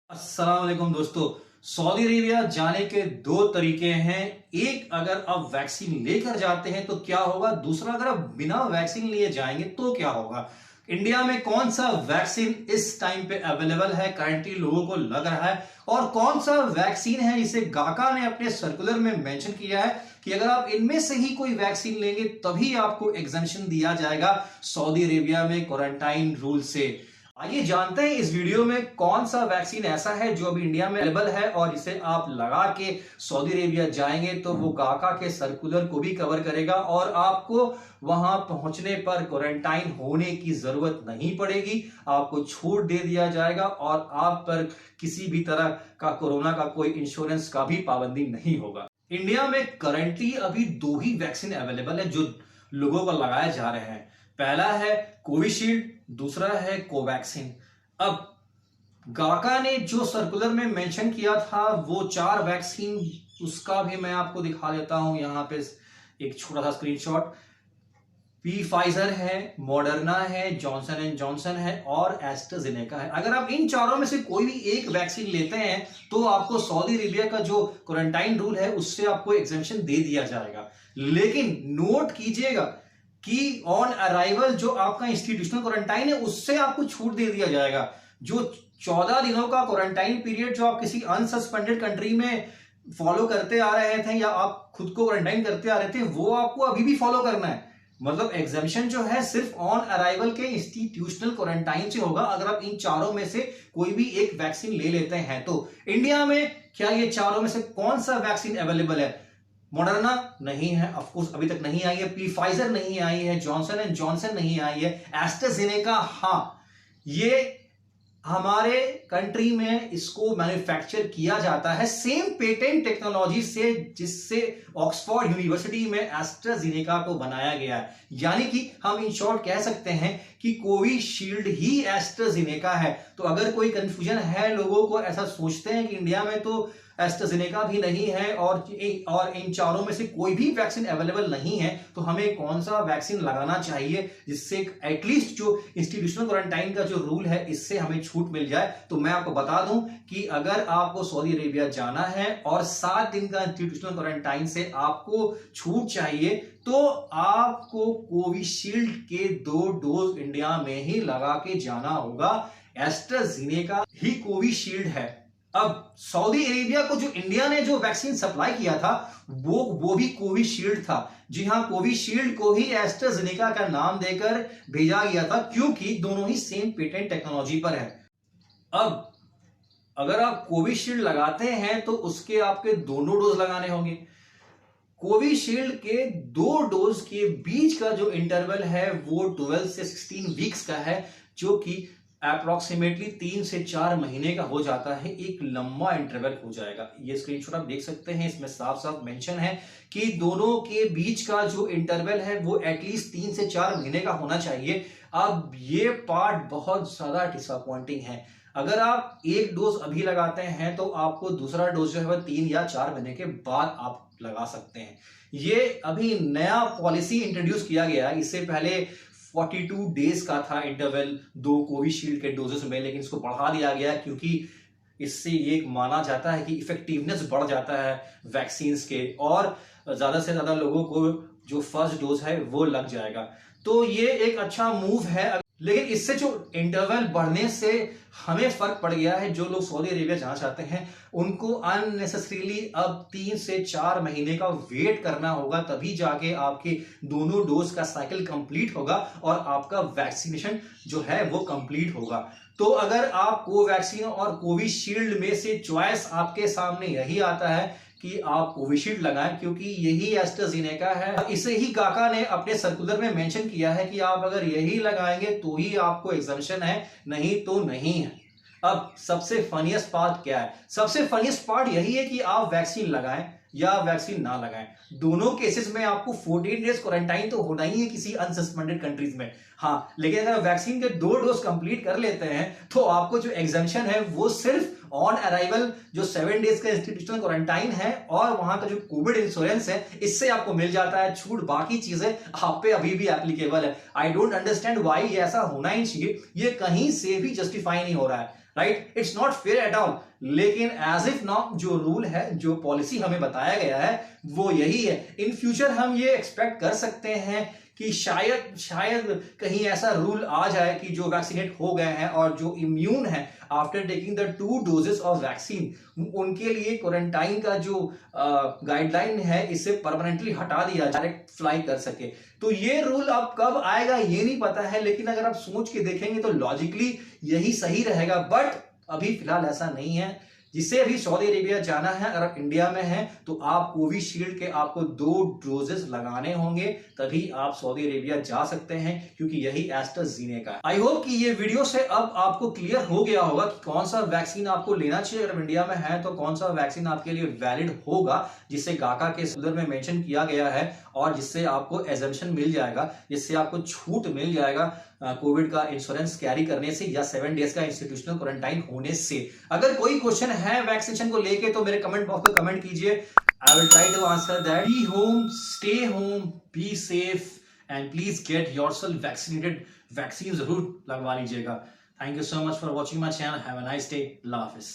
अस्सलाम वालेकुम दोस्तों। सऊदी अरेबिया जाने के दो तरीके हैं। एक, अगर आप वैक्सीन लेकर जाते हैं तो क्या होगा। दूसरा, अगर आप बिना वैक्सीन लिए जाएंगे तो क्या होगा। इंडिया में कौन सा वैक्सीन इस टाइम पे अवेलेबल है, करंटली लोगों को लग रहा है, और कौन सा वैक्सीन है जिसे गाका ने अपने सर्कुलर में मेंशन किया है कि अगर आप इनमें से ही कोई वैक्सीन लेंगे तभी आपको एग्जेम्पशन दिया जाएगा सऊदी अरेबिया में क्वारंटाइन रूल से। आइए जानते हैं इस वीडियो में कौन सा वैक्सीन ऐसा है जो अभी इंडिया में अवेलेबल है और इसे आप लगा के सऊदी अरेबिया जाएंगे तो वो गाका के सर्कुलर को भी कवर करेगा और आपको वहां पहुंचने पर क्वारंटाइन होने की जरूरत नहीं पड़ेगी। आपको छूट दे दिया जाएगा और आप पर किसी भी तरह का कोरोना का कोई इंश्योरेंस का भी पाबंदी नहीं होगा। इंडिया में करंटली अभी दो ही वैक्सीन अवेलेबल है जो लोगों को लगाए जा रहे हैं। पहला है कोविशील्ड, दूसरा है कोवैक्सीन। अब गाका ने जो सर्कुलर में मेंशन किया था वो 4 वैक्सीन, उसका भी मैं आपको दिखा देता हूं यहां पे एक छोटा सा स्क्रीनशॉट। फाइजर है, मॉडर्ना है, जॉनसन एंड जॉनसन है और एस्ट्राजेनेका है। अगर आप इन चारों में से कोई भी एक वैक्सीन लेते हैं तो आपको सऊदी अरेबिया का जो क्वारंटाइन रूल है उससे आपको एग्जेम्पशन दे दिया जाएगा। लेकिन नोट कीजिएगा कि ऑन अराइवल जो आपका इंस्टीट्यूशनल क्वारंटाइन है उससे आपको छूट दे दिया जाएगा। जो 14 दिनों का क्वारंटाइन पीरियड जो आप किसी अनसस्पेंडेड कंट्री में फॉलो करते आ रहे थे या आप खुद को क्वारंटाइन करते आ रहे थे वो आपको अभी भी फॉलो करना है। मतलब एग्जामिशन जो है सिर्फ ऑन अराइवल के इंस्टीट्यूशनल क्वारंटाइन से होगा अगर आप इन चारों में से कोई भी एक वैक्सीन ले लेते हैं तो। इंडिया में क्या ये चारों में से कौन सा वैक्सीन अवेलेबल है? मॉडर्ना नहीं है, ऑफकोर्स अभी तक नहीं आई है। फाइजर नहीं आई है, जॉनसन एंड जॉनसन नहीं आई है, एस्ट्राजेनेका हाँ, ये हमारे कंट्री में इसको मैन्युफैक्चर किया जाता है सेम पेटेंट टेक्नोलॉजी से जिससे ऑक्सफोर्ड यूनिवर्सिटी में एस्ट्राजेनेका को बनाया गया है। यानी कि हम इन शॉर्ट कह सकते हैं कि कोविशील्ड ही एस्ट्राजेनेका है। तो अगर कोई कंफ्यूजन है, लोगों को ऐसा सोचते हैं कि इंडिया में तो एस्ट्राजेनेका भी नहीं है और इन चारों में से कोई भी वैक्सीन अवेलेबल नहीं है, तो हमें कौन सा वैक्सीन लगाना चाहिए जिससे एटलीस्ट जो इंस्टीट्यूशनल क्वारंटाइन का जो रूल है इससे हमें छूट मिल जाए। तो मैं आपको बता दूं कि अगर आपको सऊदी अरेबिया जाना है और 7 दिन का इंस्टीट्यूशनल क्वारंटाइन से आपको छूट चाहिए तो आपको कोविशील्ड के 2 डोज इंडिया में ही लगा के जाना होगा। एस्ट्राजेनेका ही कोविशील्ड है। अब सऊदी अरेबिया को जो इंडिया ने जो वैक्सीन सप्लाई किया था वो भी कोविशील्ड था। जी हां, कोविशील्ड को ही एस्ट्राजेनेका का नाम देकर भेजा गया था क्योंकि दोनों ही सेम पेटेंट टेक्नोलॉजी पर है। अब अगर आप कोविशील्ड लगाते हैं तो उसके आपके दोनों डोज लगाने होंगे। कोविशील्ड के 2 डोज के बीच का जो इंटरवल है वो 12 से 16 वीक्स का है, जो कि अप्रोक्सीमेटली 3 से 4 महीने का हो जाता है। एक लंबा इंटरवल हो जाएगा। ये स्क्रीनशॉट आप देख सकते हैं, इसमें साफ साफ मेंशन है कि दोनों के बीच का जो इंटरवल है वो एटलीस्ट 3 से 4 महीने का होना चाहिए। अब ये पार्ट बहुत ज्यादा डिसअपॉइंटिंग है। अगर आप एक डोज अभी लगाते हैं तो आपको दूसरा डोज जो है वह 3 या 4 महीने के बाद आप लगा सकते हैं। ये अभी नया पॉलिसी इंट्रोड्यूस किया गया है। इससे पहले 42 डेज का था इंटरवल 2 कोविशील्ड के डोजेस में, लेकिन इसको बढ़ा दिया गया क्योंकि इससे ये माना जाता है कि इफेक्टिवनेस बढ़ जाता है वैक्सीन के और ज्यादा से ज्यादा लोगों को जो फर्स्ट डोज है वो लग जाएगा। तो ये एक अच्छा मूव है। लेकिन इससे जो इंटरवल बढ़ने से हमें फर्क पड़ गया है। जो लोग सऊदी अरेबिया जाना चाहते हैं उनको अननेसेसरीली अब 3 से 4 महीने का वेट करना होगा, तभी जाके आपके दोनों डोज का साइकिल कंप्लीट होगा और आपका वैक्सीनेशन जो है वो कंप्लीट होगा। तो अगर आप कोवैक्सीन और कोविशील्ड में से चॉइस आपके सामने यही आता है कि आप कोविशील्ड लगाएं क्योंकि यही एस्ट्राजेनेका है। इसे ही गाका ने अपने सर्कुलर में मेंशन किया है कि आप अगर यही लगाएंगे तो ही आपको एग्जेम्पशन है, नहीं तो नहीं है। अब सबसे फनीस्ट पार्ट क्या है? सबसे फनीस्ट पार्ट यही है कि आप वैक्सीन लगाएं या वैक्सीन ना लगाएं, दोनों केसेस में आपको 14 डेज क्वारंटाइन तो होना ही है किसी अनसस्पेंडेड कंट्रीज में। हाँ, लेकिन अगर वैक्सीन के 2 डोज कंप्लीट कर लेते हैं तो आपको जो एग्जेम्पशन है वो सिर्फ ऑन अराइवल जो 7 डेज का इंस्टीट्यूशनल क्वारंटाइन है और वहां का जो कोविड इंश्योरेंस है इससे आपको मिल जाता है छूट। बाकी चीजें आप पे अभी भी एप्लीकेबल है। आई डोंट अंडरस्टैंड व्हाई ये ऐसा होना ही चाहिए, ये कहीं से भी जस्टिफाई नहीं हो रहा है। Right, it's not fair at all. लेकिन एज इफ नाउ जो रूल है, जो पॉलिसी हमें बताया गया है वो यही है। इन फ्यूचर हम ये एक्सपेक्ट कर सकते हैं कि शायद कहीं ऐसा रूल आ जाए कि जो वैक्सीनेट हो गए हैं और जो इम्यून है after taking the 2 doses of vaccine, उनके लिए क्वारंटाइन का जो गाइडलाइन है इसे परमानेंटली हटा दिया, डायरेक्ट फ्लाई कर सके। तो ये रूल अब कब आएगा ये नहीं पता है, लेकिन अगर आप सोच के देखेंगे तो लॉजिकली यही सही रहेगा। बट अभी फिलहाल ऐसा नहीं है। जिससे अभी सऊदी अरेबिया जाना है, अगर आप इंडिया में हैं तो आप कोविशील्ड के आपको 2 डोजेस लगाने होंगे, तभी आप सऊदी अरेबिया जा सकते हैं, क्योंकि यही एस्ट्राज़ेनेका का है। आई होप कि ये वीडियो से अब आपको क्लियर हो गया होगा कि कौन सा वैक्सीन आपको लेना चाहिए अगर इंडिया में है, तो कौन सा वैक्सीन आपके लिए वैलिड होगा, जिसे गाका के सर्कुलर में मेंशन किया गया है, और जिससे आपको एग्जम्पशन मिल जाएगा, जिससे आपको छूट मिल जाएगा कोविड का इंश्योरेंस कैरी करने से या 7 डेज का इंस्टीट्यूशनल क्वारंटाइन होने से। अगर कोई क्वेश्चन है वैक्सीनेशन को लेके तो मेरे कमेंट बॉक्स में कमेंट कीजिए, I will try to answer that. Be home, stay home, be safe and please get yourself vaccinated. Vaccine जरूर लगवा लीजिएगा। Thank you so much for watching my channel. Have a nice day. अल्लाह हाफिज।